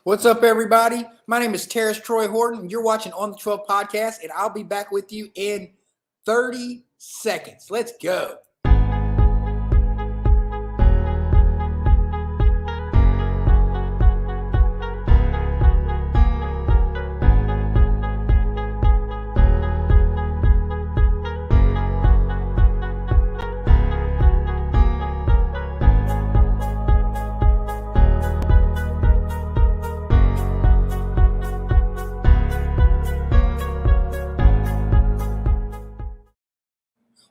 What's up, everybody? My name is Terrence Troy Horton, and you're watching On the 12 podcast, and I'll be back with you in 30 seconds. Let's go.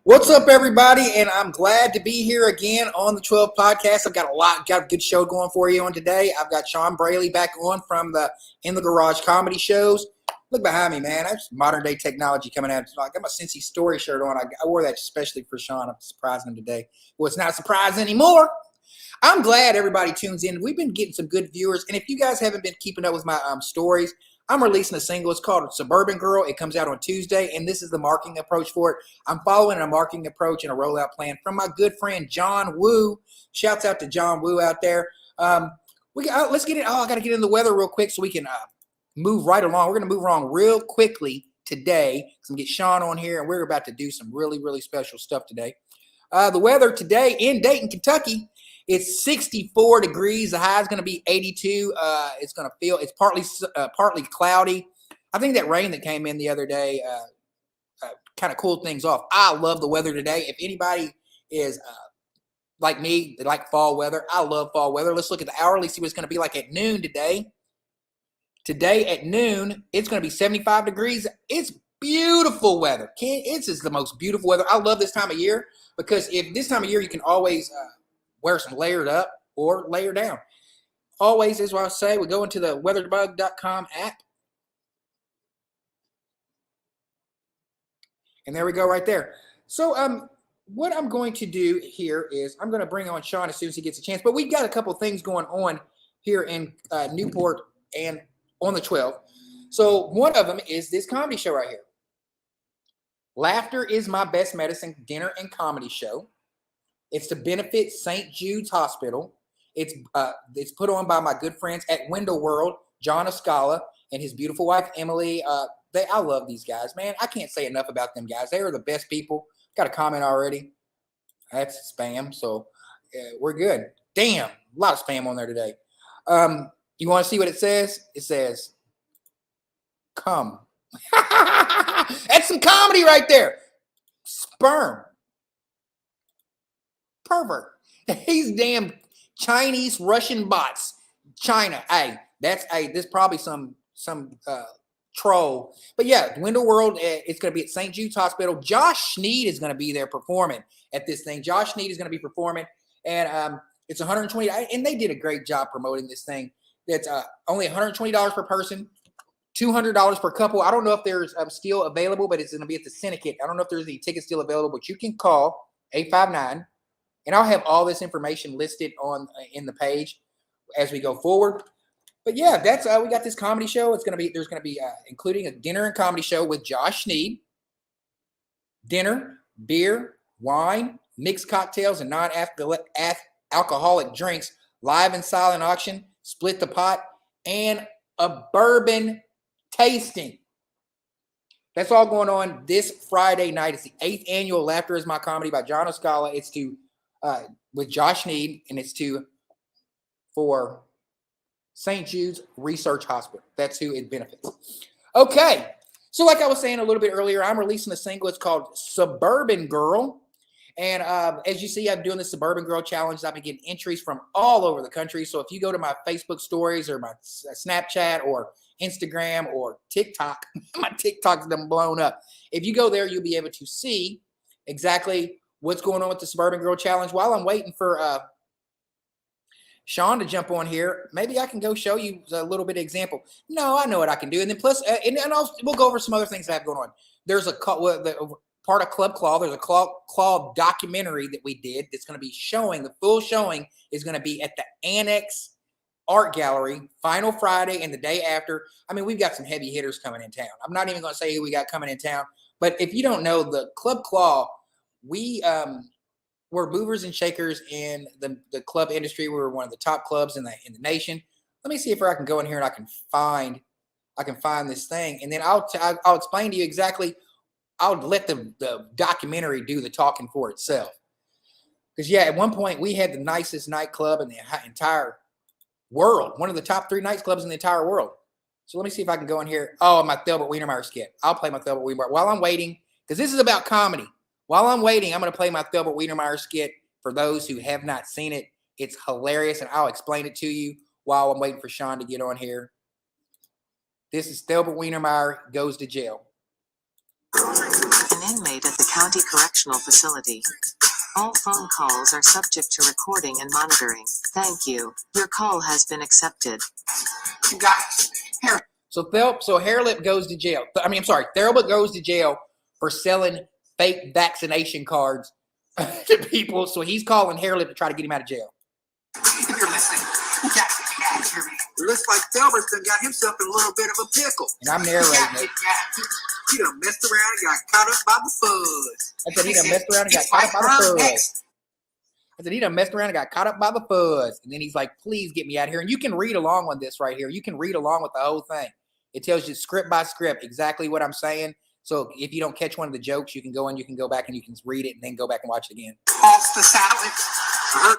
What's up, everybody? And I'm glad to be here again on the 12 podcast. I've got a good show going for you on today. I've got Shawn Braley back on from the In the Garage comedy shows. Look behind me, man. That's modern day technology coming out. I got my Cincy Story shirt on. I wore that especially for Shawn. I'm surprising him today. Well, it's not a surprise anymore. I'm glad everybody tunes in. We've been getting some good viewers. And if you guys haven't been keeping up with my stories, I'm releasing a single. It's called Suburban Girl. It comes out on Tuesday, and this is the marketing approach for it. I'm following a marketing approach and a rollout plan from my good friend John Woo. Shouts out to John Woo out there. Let's get it. I got to get in the weather real quick so we can move right along. We're going to move along real quickly today. So I'm going to get Shawn on here, and we're about to do some really, really special stuff today. The weather today in Dayton, Kentucky, it's 64 degrees. The high is going to be 82. It's partly cloudy. I think that rain that came in the other day kind of cooled things off. I love the weather today. If anybody is like me, they like fall weather. I love fall weather. Let's look at the hourly, see what it's going to be like at noon today. Today at noon, it's going to be 75 degrees. It's beautiful weather. It's just the most beautiful weather. I love this time of year because if this time of year, you can always wear some layered up or layer down. Always, is what I say, we go into the weatherbug.com app. And there we go right there. So what I'm going to do here is I'm going to bring on Shawn as soon as he gets a chance. But we've got a couple things going on here in Newport and on the 12. So one of them is this comedy show right here. Laughter is My Best Medicine Dinner and Comedy Show. It's to benefit St. Jude's Hospital. It's put on by my good friends at Window World, John Escala, and his beautiful wife, Emily. I love these guys, man. I can't say enough about them guys. They are the best people. Got a comment already. That's spam, so we're good. Damn, a lot of spam on there today. You want to see what it says? It says, come. That's some comedy right there. Sperm. Pervert. These damn Chinese Russian bots. China. There's probably some troll. But yeah, Window World, it's going to be at St. Jude's Hospital. Josh Sneed is going to be there performing at this thing. Josh Sneed is going to be performing, and it's $120. And they did a great job promoting this thing. That's only $120 per person, $200 per couple. I don't know if there's still available, but it's going to be at the Syndicate. I don't know if there's any tickets still available, but you can call 859. And I'll have all this information listed in the page as we go forward. But yeah, that's we got this comedy show. There's going to be including a dinner and comedy show with Josh Sneed. Dinner, beer, wine, mixed cocktails, and non-alcoholic drinks, live and silent auction, split the pot, and a bourbon tasting. That's all going on this Friday night. It's the 8th annual Laughter is My Comedy by John Escala. It's with Josh Sneed, and it's for St. Jude's Research Hospital. That's who it benefits. Okay, so like I was saying a little bit earlier, I'm releasing a single. It's called Suburban Girl, and as you see, I'm doing the Suburban Girl Challenge. I've been getting entries from all over the country, so if you go to my Facebook stories or my Snapchat or Instagram or TikTok, my TikTok's done blown up. If you go there, you'll be able to see exactly what's going on with the Suburban Girl Challenge. While I'm waiting for Shawn to jump on here, maybe I can go show you a little bit of example. No, I know what I can do. And then plus, we'll go over some other things that I have going on. There's part of Club Claw. There's a Claw documentary that we did that's going to be showing. The full showing is going to be at the Annex Art Gallery, final Friday and the day after. I mean, we've got some heavy hitters coming in town. I'm not even going to say who we got coming in town. But if you don't know, the Club Claw, we were movers and shakers in the club industry. We were one of the top clubs in the nation. let me see if I can go in here and I can find this thing, and then I'll explain to you exactly. I'll let the documentary do the talking for itself. Because yeah, at one point we had the nicest nightclub in the entire world, one of the top 3 nightclubs in the entire world. So let me see if I can go in here. Oh, my Thelbert Wienermeyer skit. I'll play my Thelbert Wienermeyer while I'm waiting, because this is about comedy. While I'm waiting, I'm going to play my Thelbert Wienermeyer skit for those who have not seen it. It's hilarious, and I'll explain it to you while I'm waiting for Shawn to get on here. This is Thelbert Wienermeyer Goes to Jail. An inmate at the county correctional facility. All phone calls are subject to recording and monitoring. Thank you. Your call has been accepted. So Hairlip goes to jail. Thelbert goes to jail for selling fake vaccination cards to people. So he's calling Hairlip to try to get him out of jail. If you're listening, you got to get out of here. It looks like Thelbert's done got himself in a little bit of a pickle. And I'm narrating it. He done messed around and got caught up by the fuzz. I said he done messed around and got caught up by the fuzz. I said he done messed around and got caught up by the fuzz. And then he's like, please get me out of here. And you can read along on this right here. You can read along with the whole thing. It tells you script by script exactly what I'm saying. So if you don't catch one of the jokes, you can go back and you can read it and then go back and watch it again. Toss the salad.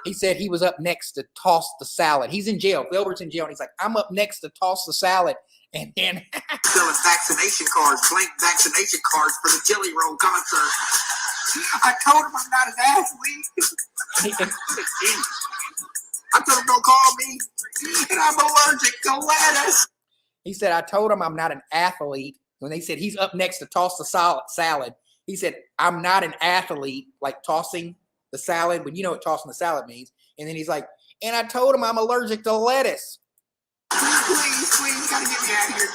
He said he was up next to toss the salad. He's in jail. Thelbert's in jail. And he's like, I'm up next to toss the salad. And then selling vaccination cards, blank vaccination cards for the Jelly Roll concert. I told him I'm not an athlete. I told him don't call me, and I'm allergic to lettuce. He said, I told him I'm not an athlete. When they said he's up next to toss the salad, he said, I'm not an athlete, like tossing the salad, when you know what tossing the salad means. And then he's like, and I told him I'm allergic to lettuce. Please, you gotta get me out of here.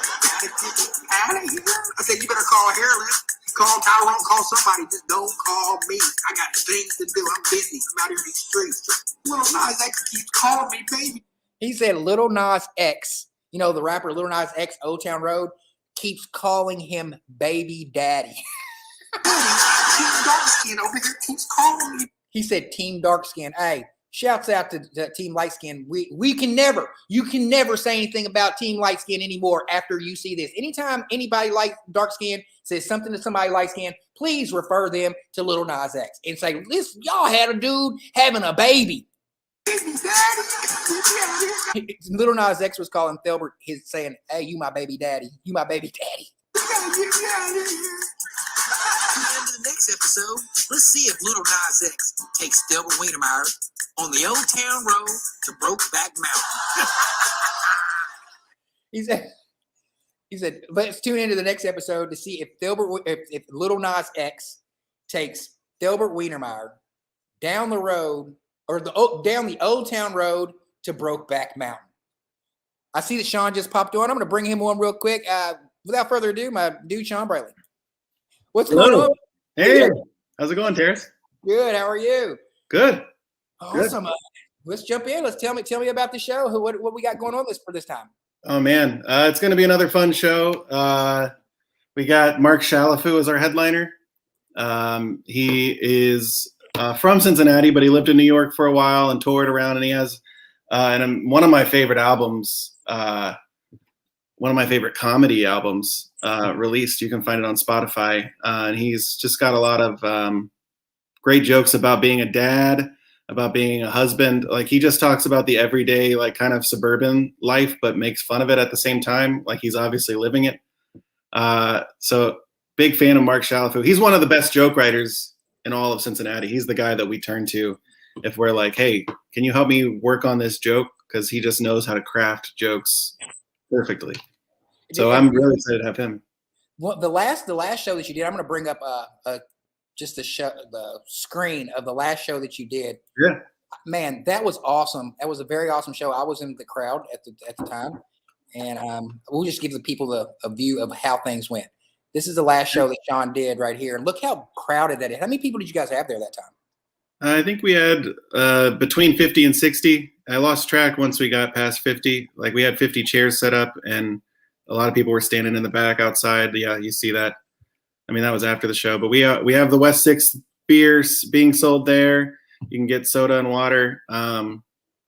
Out of here. I said, you better call Hairlip, call Tyrone, call somebody. Just don't call me. I got things to do. I'm busy. I'm out here in these streets. Little Nas X keeps calling me baby. He said Little Nas X, you know, the rapper Little Nas X, Old Town Road, keeps calling him baby daddy. Team Darkskin over here keeps calling me. He said Team Darkskin. Hey, shouts out to Team Lightskin. You can never say anything about Team Lightskin anymore after you see this. Anytime anybody like Darkskin says something to somebody Lightskin, please refer them to Little Nas X and say, "This y'all had a dude having a baby." Little Nas X was calling Thelbert, saying, "Hey, you my baby daddy. You my baby daddy." Into the next episode, let's see if Little Nas X takes Thelbert Wienermeyer on the Old Town Road to Brokeback Mountain. He said, let's tune into the next episode to see if Little Nas X takes Thelbert Wienermeyer down the road or down the Old Town Road to Brokeback Mountain. I see that Shawn just popped on. I'm going to bring him on real quick. Without further ado, my dude, Shawn Braley. What's going on? Hey, how's it going, Terrace? Good. How are you? Good. Awesome. Good. Let's jump in. Tell me about the show. What we got going on for this time? Oh man, it's going to be another fun show. We got Mark Shalafu as our headliner. He is from Cincinnati, but he lived in New York for a while and toured around. And he has one of my favorite albums, one of my favorite comedy albums released. You can find it on Spotify. And he's just got a lot of great jokes about being a dad, about being a husband. Like he just talks about the everyday, like kind of suburban life, but makes fun of it at the same time. Like he's obviously living it. So big fan of Mark Shalafu. He's one of the best joke writers in all of Cincinnati. He's the guy that we turn to if we're like, hey, can you help me work on this joke? Because he just knows how to craft jokes perfectly. So I'm really excited to have him. Well, the last show that you did, I'm going to bring up just the screen of the last show that you did. Yeah, man, that was awesome. That was a very awesome show. I was in the crowd at the time, and we'll just give the people a view of how things went. This is the last show that Shawn did right here, and look how crowded that is. How many people did you guys have there that time? I think we had between 50 and 60. I lost track once we got past 50. Like we had 50 chairs set up, and a lot of people were standing in the back outside. Yeah, you see that. I mean, that was after the show. But we have the West 6 beers being sold there. You can get soda and water.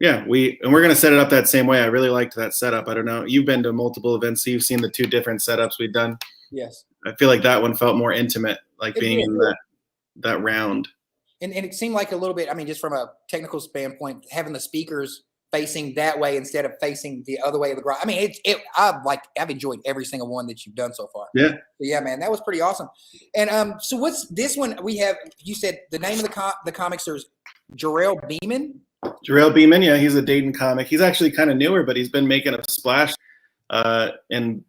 Yeah, we're gonna set it up that same way. I really liked that setup. I don't know. You've been to multiple events, so you've seen the 2 different setups we've done. Yes. I feel like that one felt more intimate, like It being did. in that round. And it seemed like a little bit, I mean, just from a technical standpoint, having the speakers facing that way instead of facing the other way of the garage. I mean, I've enjoyed every single one that you've done so far. Yeah. So yeah, man, that was pretty awesome. And so what's this one we have? You said the name of the comics is Jarrell Beeman. Jarrell Beeman, yeah, he's a Dayton comic. He's actually kind of newer, but he's been making a splash in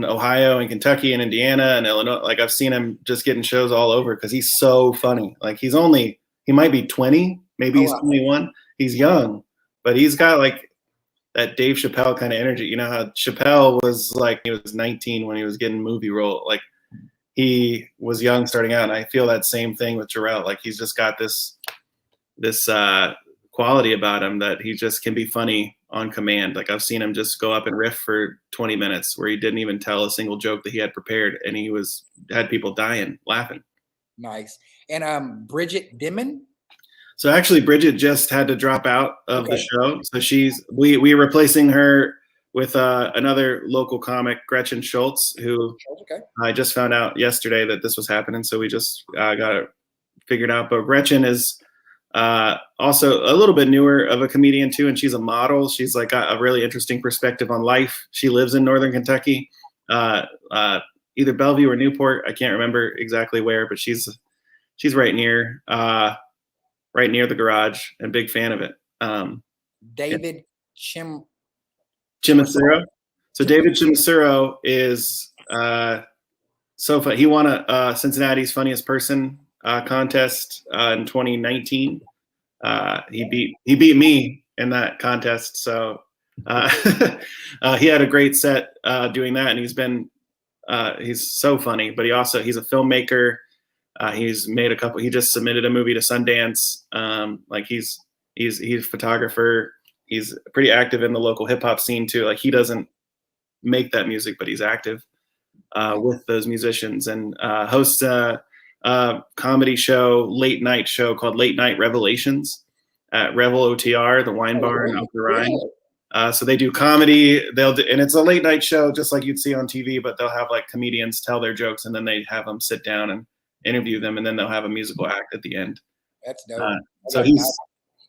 Ohio and Kentucky and Indiana and Illinois. Like I've seen him just getting shows all over because he's so funny. Like he might be 20, maybe he's 21. He's young, but he's got like that Dave Chappelle kind of energy. You know how Chappelle was like, he was 19 when he was getting movie role. Like he was young starting out. And I feel that same thing with Jarrell. Like he's just got this quality about him that he just can be funny on command. Like I've seen him just go up and riff for 20 minutes where he didn't even tell a single joke that he had prepared, and he had people dying laughing. Nice. And Bridget Dimon. So actually Bridget just had to drop out of the show. So we're replacing her with another local comic, Gretchen Schultz, who I just found out yesterday that this was happening. So we just got it figured out. But Gretchen is also a little bit newer of a comedian too, and she's a model. She's like got a really interesting perspective on life. She lives in Northern Kentucky, either Bellevue or Newport. I can't remember exactly where, but she's right near the garage, and big fan of it. David Chimicero. So David Chimicero is so fun. He won a Cincinnati's Funniest Person contest in 2019. He beat me in that contest. So he had a great set doing that, and he's so funny. But he's a filmmaker. He's made a couple. He just submitted a movie to Sundance. Like he's a photographer. He's pretty active in the local hip hop scene too. Like he doesn't make that music, but he's active with those musicians, and hosts a comedy show, late night show called Late Night Revelations at Revel OTR, the wine bar in Upper Rhine. So they do comedy. And it's a late night show, just like you'd see on TV, but they'll have like comedians tell their jokes, and then they have them sit down and interview them, and then they'll have a musical act at the end. That's dope. So he's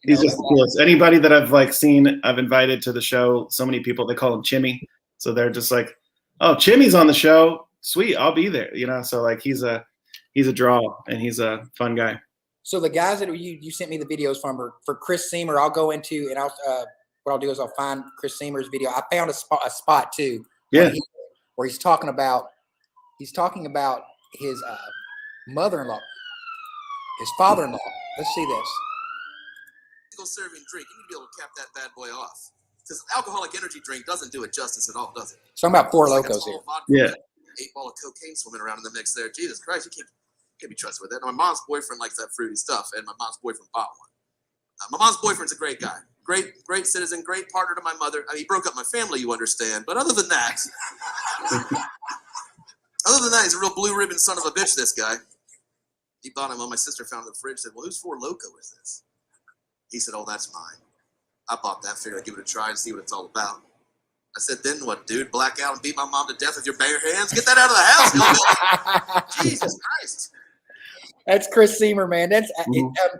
just the coolest. Anybody that I've seen, I've invited to the show. So many people, they call him Chimmy. So they're just like, oh, Chimmy's on the show. Sweet, I'll be there. So like he's a draw, and he's a fun guy. So the guys that you sent me the videos from are for Chris Seamer. I'll go into, and what I'll do is I'll find Chris Seamer's video. I found a spot too. Yeah. Where he's talking about his mother-in-law, his father-in-law. Let's see this. Go serving drink. You need to be able to cap that bad boy off. Because alcoholic energy drink doesn't do it justice at all, does it? So I'm about Four Locos here. Yeah. 8 ball of cocaine swimming around in the mix there. Jesus Christ, you can't be trusted with that. Now, my mom's boyfriend likes that fruity stuff, and my mom's boyfriend bought one. My mom's boyfriend's a great guy. Great citizen, great partner to my mother. I mean, he broke up my family, you understand. But other than that, he's a real blue ribbon son of a bitch, this guy. He bought him when my sister found it in the fridge. Said, well, whose Four Loco is this? He said, oh, that's mine. I bought that, figured I'd give it a try and see what it's all about. I said, then what, dude? Black out and beat my mom to death with your bare hands? Get that out of the house, Jesus Christ. That's Chris Seamer, man. That's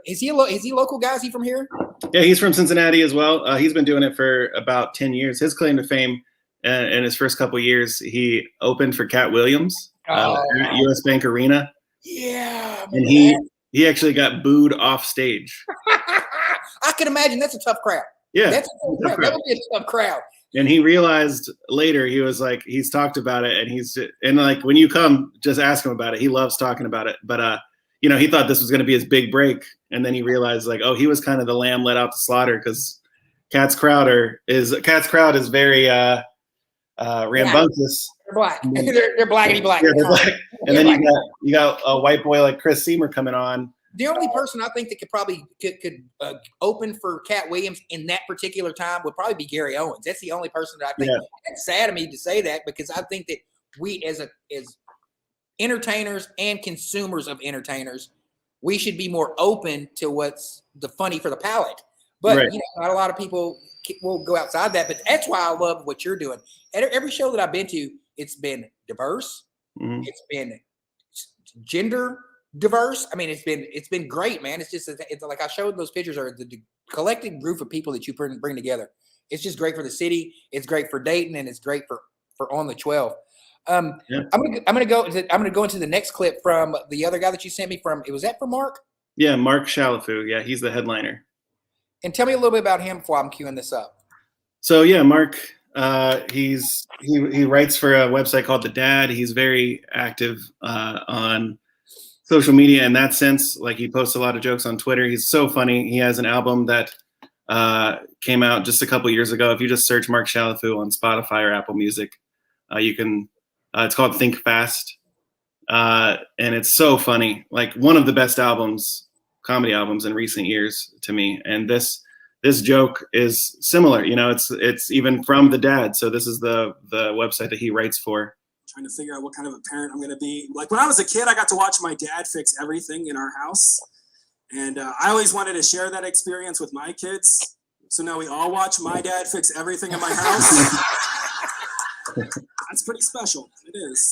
is he local guy? Is he from here? Yeah, he's from Cincinnati as well. He's been doing it for about 10 years. His claim to fame in his first couple of years, he opened for Cat Williams at US Bank Arena. Yeah. And he actually got booed off stage. I can imagine that's a tough crowd. Yeah. That's a tough crowd. That would be a tough crowd. And he realized later, he was like, he's talked about it, and like when you come, just ask him about it. He loves talking about it. But he thought this was going to be his big break, and then he realized like, oh, he was kind of the lamb let out to slaughter, because Cat's crowd is very rambunctious. They're black. They're blackity black. Yeah, they're black. And then you got a white boy like Chris Seamer coming on. The only person I think that could open for Cat Williams in that particular time would probably be Gary Owens. That's the only person that I think. Yeah. It's sad of me to say that, because I think that we as entertainers and consumers of entertainers, we should be more open to what's the funny for the palate. But Right. you know, not a lot of people will go outside that. But that's why I love what you're doing. At every show that I've been to, it's been diverse. Mhm. It's been gender diverse. I mean, it's been great, man. It's just it's like I showed those pictures are the collective group of people that you bring together. It's just great for the city. It's great for Dayton, and it's great for on the 12. Yeah. I'm gonna go into the next clip from the other guy that you sent me from. Was that for Mark? Yeah, Mark Shalafou. Yeah, he's the headliner. And tell me a little bit about him before I'm queuing this up. So yeah, Mark, he writes for a website called The Dad. He's very active on social media in that sense. Like he posts a lot of jokes on Twitter. He's so funny. He has an album that came out just a couple years ago. If you just search Mark Shalafou on Spotify or Apple Music, you can. It's called Think Fast, and it's so funny. Like one of the best comedy albums in recent years to me. And this joke is similar. You know, it's even from The Dad. So this is the website that he writes for. Trying to figure out what kind of a parent I'm going to be. Like when I was a kid, I got to watch my dad fix everything in our house. And I always wanted to share that experience with my kids. So now we all watch my dad fix everything in my house. That's pretty special. It is.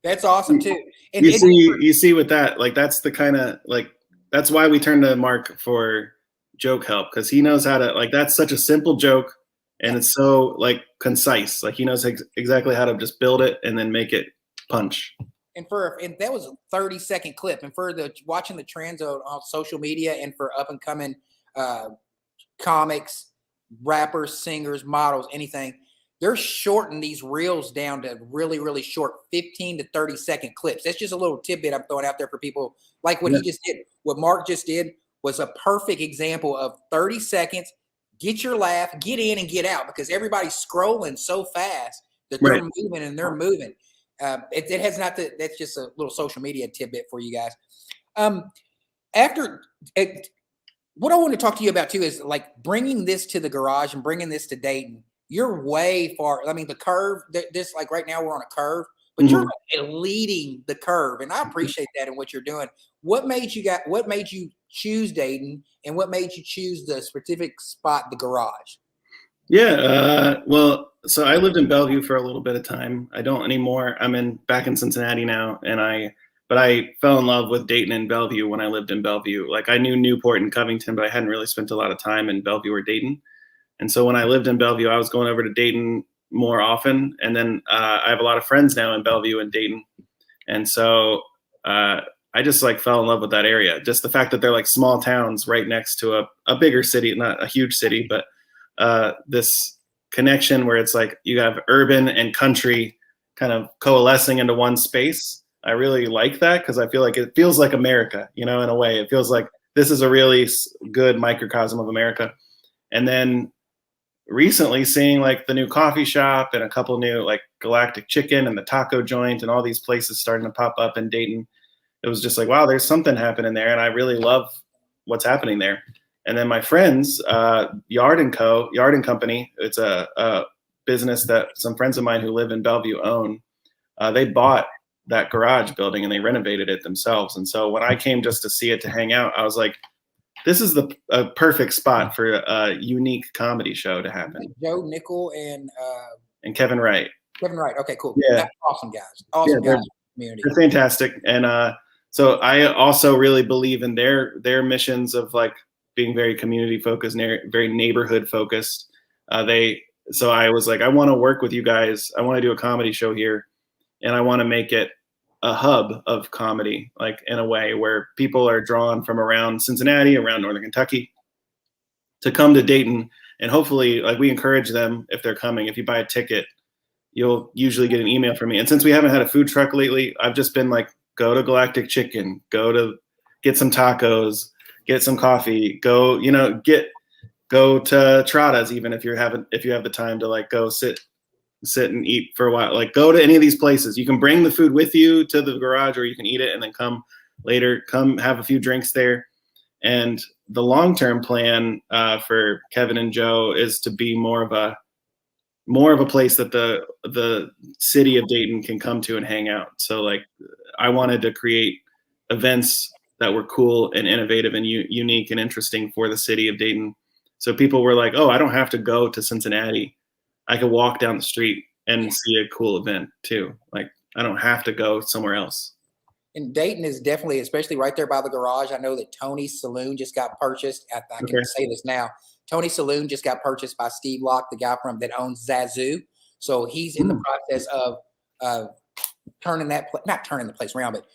That's awesome too. And You see with that, like that's the kind of like that's why we turn to Mark for joke help, because he knows how to, like, that's such a simple joke and it's so like concise. Like he knows exactly how to just build it and then make it punch. And that was a 30-second clip. And for watching the trends on social media, and for up and coming comics, rappers, singers, models, anything, they're shortening these reels down to really, really short 15 to 30-second clips. That's just a little tidbit I'm throwing out there for people. Like what he just did, what Mark just did was a perfect example of 30 seconds. Get your laugh, get in and get out, because everybody's scrolling so fast that they're moving and they're moving. It has not to, that's just a little social media tidbit for you guys. What I want to talk to you about too is like bringing this to the garage and bringing this to Dayton. You're way far. I mean, the curve, this, like right now we're on a curve, but you're like leading the curve. And I appreciate that in what you're doing. What made you choose Dayton, and what made you choose the specific spot, the garage? Yeah. Well, so I lived in Bellevue for a little bit of time. I don't anymore. I'm back in Cincinnati now. But I fell in love with Dayton and Bellevue when I lived in Bellevue. Like I knew Newport and Covington, but I hadn't really spent a lot of time in Bellevue or Dayton. And so when I lived in Bellevue, I was going over to Dayton more often. And then I have a lot of friends now in Bellevue and Dayton. And so I just like fell in love with that area. Just the fact that they're like small towns right next to a bigger city, not a huge city, but this connection where it's like you have urban and country kind of coalescing into one space. I really like that because I feel like it feels like America, you know, in a way. It feels like this is a really good microcosm of America. And then recently seeing like the new coffee shop and a couple new like Galactic Chicken and the taco joint and all these places starting to pop up in Dayton. It was just like, wow, there's something happening there. And I really love what's happening there. And then my friends, Yard and Company, it's a business that some friends of mine who live in Bellevue own. They bought that garage building and they renovated it themselves. And so when I came just to see it, to hang out, I was like, this is a perfect spot for a unique comedy show to happen. Joe Nickel and Kevin Wright. Kevin Wright. Okay, cool. Yeah. That's awesome guys. Awesome guys. Community. They're fantastic. And so I also really believe in their missions of like being very community focused, very neighborhood focused. So I was like, I want to work with you guys. I want to do a comedy show here, and I want to make it a hub of comedy, like in a way where people are drawn from around Cincinnati, around Northern Kentucky, to come to Dayton. And hopefully, like, we encourage them, if they're coming, if you buy a ticket, you'll usually get an email from me. And since we haven't had a food truck lately, I've just been like, go to Galactic Chicken, go to get some tacos, get some coffee, go to Trada's, even if you have the time to like go sit and eat for a while. Like, go to any of these places. You can bring the food with you to the garage, or you can eat it and then come later, come have a few drinks there. And the long-term plan for Kevin and Joe is to be more of a place that the city of Dayton can come to and hang out. So like, I wanted to create events that were cool and innovative and unique and interesting for the city of Dayton. So people were like, oh, I don't have to go to Cincinnati. I could walk down the street and see a cool event too. Like, I don't have to go somewhere else. And Dayton is definitely, especially right there by the garage. I know that Tony's Saloon just got purchased. I can say this now. Tony's Saloon just got purchased by Steve Locke, the guy that owns Zazu. So he's in the process of turning not turning the place around, but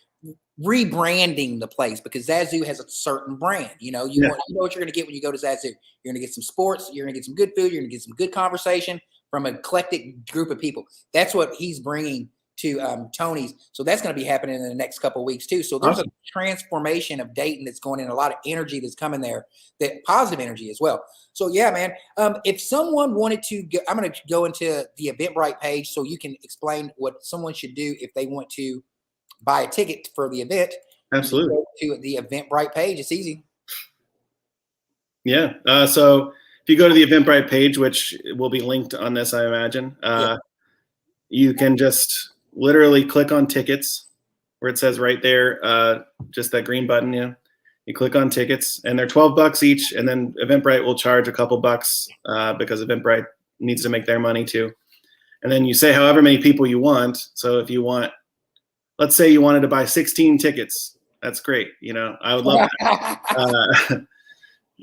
rebranding the place, because Zazu has a certain brand. You know what you're going to get when you go to Zazu. You're going to get some sports. You're going to get some good food. You're going to get some good conversation from an eclectic group of people. That's what he's bringing to Tony's. So that's going to be happening in the next couple of weeks too. So there's a transformation of Dayton that's going in, a lot of energy that's coming there, that positive energy as well. So yeah, man, if someone wanted to go, I'm going to go into the Eventbrite page so you can explain what someone should do if they want to buy a ticket for the event. Absolutely. Go to the Eventbrite page. It's easy. Yeah. So if you go to the Eventbrite page, which will be linked on this, I imagine, you can just literally click on tickets where it says right there, just that green button. You click on tickets, and they're $12 each. And then Eventbrite will charge a couple bucks because Eventbrite needs to make their money too. And then you say however many people you want. So if you want, let's say you wanted to buy 16 tickets. That's great. I would love that.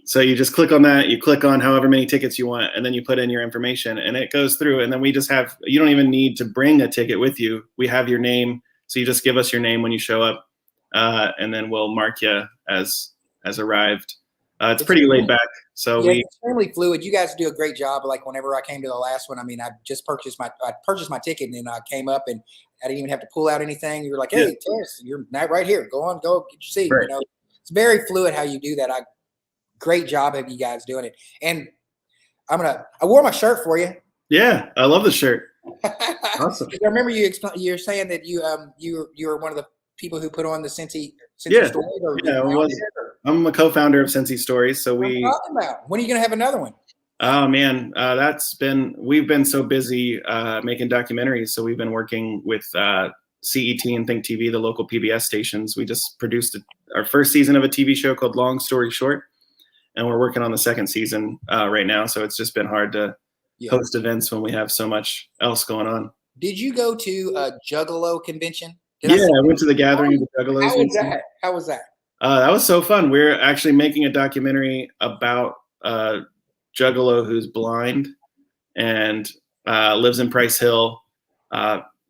So you just click on that. You click on however many tickets you want, and then you put in your information, and it goes through. And then we just you don't even need to bring a ticket with you. We have your name. So you just give us your name when you show up, and then we'll mark you as arrived. It's pretty laid back. So it's extremely fluid. You guys do a great job. Like whenever I came to the last one, I mean, I purchased my ticket, and then I came up and I didn't even have to pull out anything. You were like, hey, Terrence, you're right here. Go get your seat. Right. It's very fluid how you do that. Great job of you guys doing it. And I wore my shirt for you. Yeah, I love the shirt. Awesome. I remember you're saying that you were one of the people who put on the Cincy Stories. I'm a co-founder of Cincy Stories. So what are you talking about? When are you going to have another one? Oh man, we've been so busy making documentaries. So we've been working with CET and Think TV, the local PBS stations. We just produced our first season of a TV show called Long Story Short, and we're working on the second season right now. So it's just been hard to host events when we have so much else going on. Did you go to a Juggalo convention? I went to the gathering of the Juggalos. How was that? That was so fun. We're actually making a documentary about Juggalo who's blind and lives in Price Hill,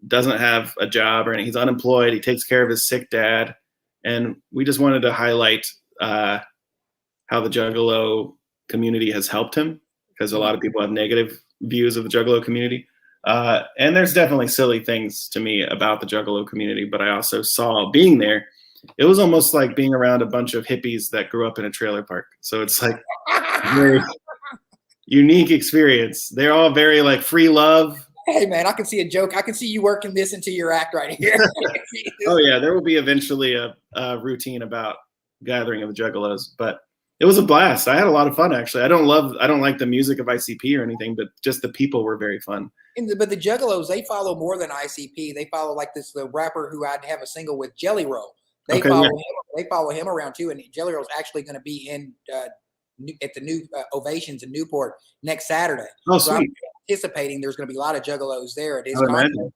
doesn't have a job, or he's unemployed. He takes care of his sick dad. And we just wanted to highlight how the Juggalo community has helped him, because a lot of people have negative views of the Juggalo community. And there's definitely silly things to me about the Juggalo community, but I also saw being there, it was almost like being around a bunch of hippies that grew up in a trailer park. So it's like very unique experience. They're all very like free love. Hey man, I can see a joke. I can see you working this into your act right here. Oh yeah, there will be eventually a routine about gathering of the Juggalos, but it was a blast. I had a lot of fun actually. I don't like the music of ICP or anything, but just the people were very fun. But the Juggalos, they follow more than ICP. They follow like the rapper who I'd have a single with, Jelly Roll. They follow him around too, and Jelly Roll's actually going to be in at the new Ovations in Newport next Saturday. Oh, so sweet. I'm anticipating there's going to be a lot of Juggalos there at his concert.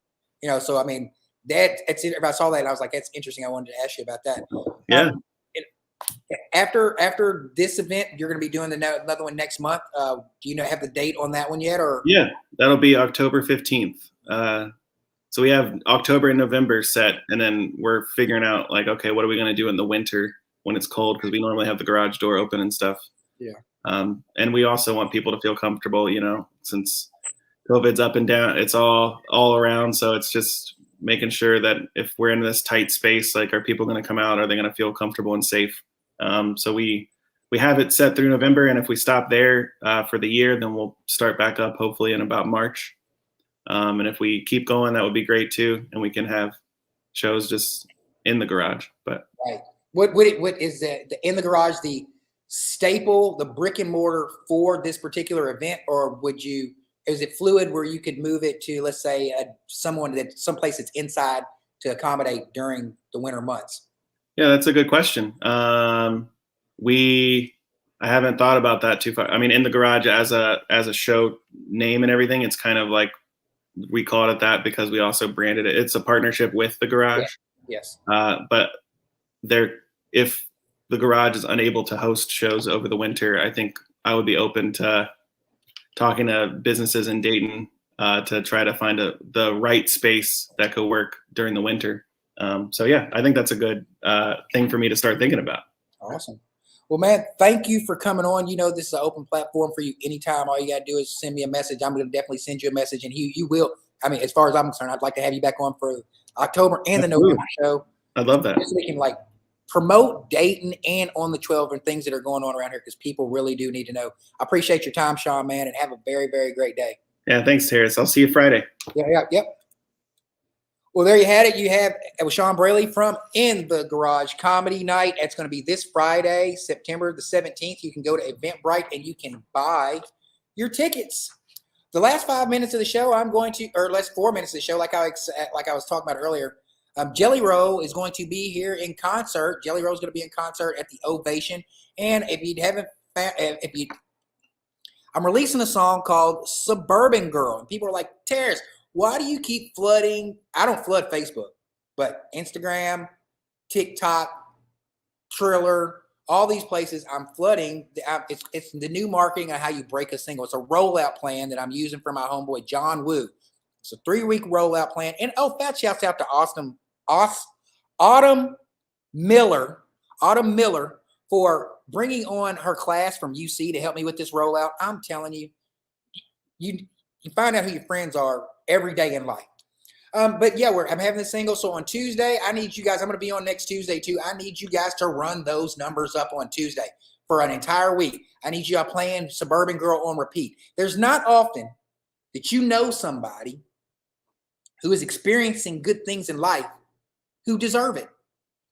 So I mean, if I saw that, and I was like, that's interesting. I wanted to ask you about that. Yeah. After this event, you're going to be doing another one next month. Do you have the date on that one yet? Or that'll be October 15th. So we have October and November set, and then we're figuring out like, okay, what are we going to do in the winter when it's cold? Because we normally have the garage door open and stuff. Yeah. And we also want people to feel comfortable, since COVID's up and down, it's all around. So it's just making sure that if we're in this tight space, like, are people going to come out? Are they going to feel comfortable and safe? So we have it set through November, and if we stop there for the year, then we'll start back up hopefully in about March. And if we keep going, that would be great too, and we can have shows just in the garage. But right, what is the in the garage the staple, the brick and mortar for this particular event, or is it fluid where you could move it to, let's say, someplace that's inside to accommodate during the winter months? Yeah, that's a good question. I haven't thought about that too far. I mean, In the Garage as a show name and everything, it's kind of like we called it that because we also branded it. It's a partnership with the Garage. Yes. But if the Garage is unable to host shows over the winter, I think I would be open to talking to businesses in Dayton to try to find the right space that could work during the winter. So yeah, I think that's a good thing for me to start thinking about. Awesome. Well, man, thank you for coming on. You know, this is an open platform for you anytime. All you got to do is send me a message. I'm going to definitely send you a message, and you will. I mean, as far as I'm concerned, I'd like to have you back on for October and the November show. I'd love that. So we can like promote Dayton and on the 12 and things that are going on around here because people really do need to know. I appreciate your time, Shawn, man, and have a very, very great day. Yeah, thanks, Terrace. I'll see you Friday. Yep. Well, there you had it. You have it was Shawn Braley from In the Garage Comedy Night. It's going to be this Friday, September the 17th. You can go to Eventbrite and you can buy your tickets. The last 5 minutes of the show, last 4 minutes of the show, like I was talking about earlier. Jelly Roll is going to be here in concert. Jelly Roll is going to be in concert at the Ovation. And if you haven't, I'm releasing a song called Suburban Girl. And people are like, Terrace, why do you keep flooding? I don't flood Facebook, but Instagram, TikTok, Triller, all these places I'm flooding. It's the new marketing on how you break a single. It's a rollout plan that I'm using for my homeboy, John Woo. It's a 3-week rollout plan. And fat shouts out to Autumn Miller for bringing on her class from UC to help me with this rollout. I'm telling you, you find out who your friends are every day in life. But yeah, I'm having this single. So on Tuesday, I need you guys, I'm going to be on next Tuesday too. I need you guys to run those numbers up on Tuesday for an entire week. I need you all playing Suburban Girl on repeat. There's not often that you know somebody who is experiencing good things in life who deserve it.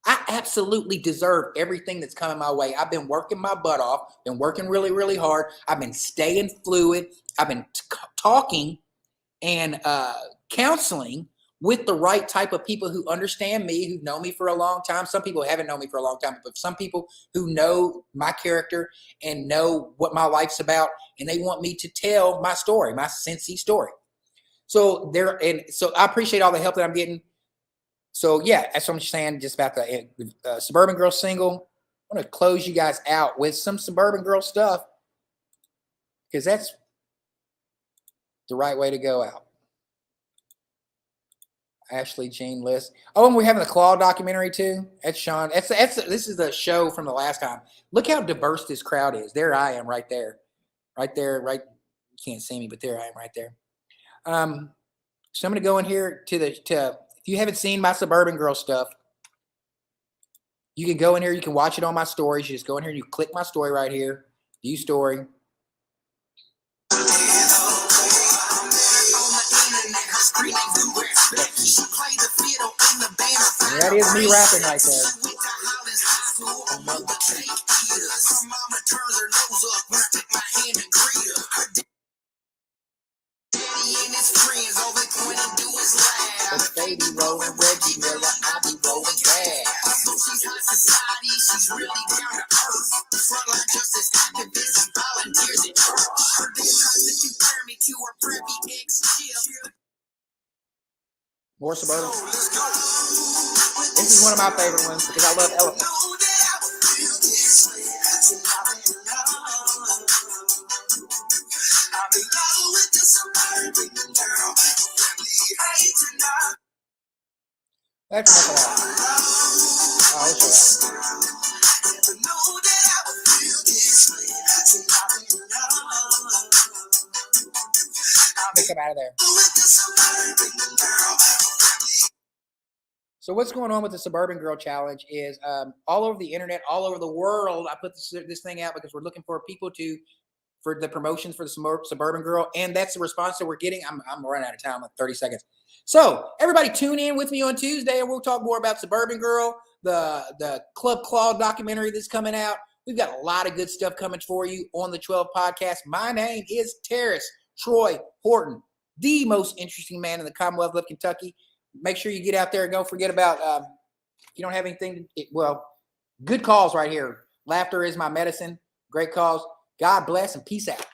I absolutely deserve everything that's coming my way. I've been working my butt off, been working really, really hard. I've been staying fluid. I've been talking and counseling with the right type of people who understand me, who know me for a long time. Some people haven't known me for a long time, but some people who know my character and know what my life's about, and they want me to tell my story, my Cincy story. So I appreciate all the help that I'm getting. So yeah, that's what I'm saying just about the Suburban Girl single. I'm going to close you guys out with some Suburban Girl stuff because that's the right way to go out. Ashley Jean List. Oh, and we're having the Claw documentary too. That's Shawn. This is the show from the last time. Look how diverse this crowd is. There I am right there. Right there, right. You can't see me, but there I am right there. So I'm going to go in here if you haven't seen my Suburban Girl stuff, you can go in here. You can watch it on my stories. You just go in here and you click my story right here. View story. And that is me rapping right there. Baby rolling Reggie Miller, I be rolling gas. She's high society, she's really down to earth. Frontline justice activists and volunteers at church. Her dear cousin compared me to her preppy ex-chip. More Suburban. This is one of my favorite ones because I love elephants. That's not a lot. Oh, it's all right. Pick him out of there. So what's going on with the Suburban Girl Challenge is all over the internet, all over the world. I put this thing out because we're looking for people for the promotions for the Suburban Girl, and that's the response that we're getting. I'm running out of time, like 30 seconds. So everybody tune in with me on Tuesday, and we'll talk more about Suburban Girl, the Club Claw documentary that's coming out. We've got a lot of good stuff coming for you on the 12 podcast. My name is Terrace Troy Horton, the most interesting man in the Commonwealth of Kentucky. Make sure you get out there and don't forget about If you don't have anything, well, good calls right here. Laughter is my medicine. Great calls. God bless and peace out.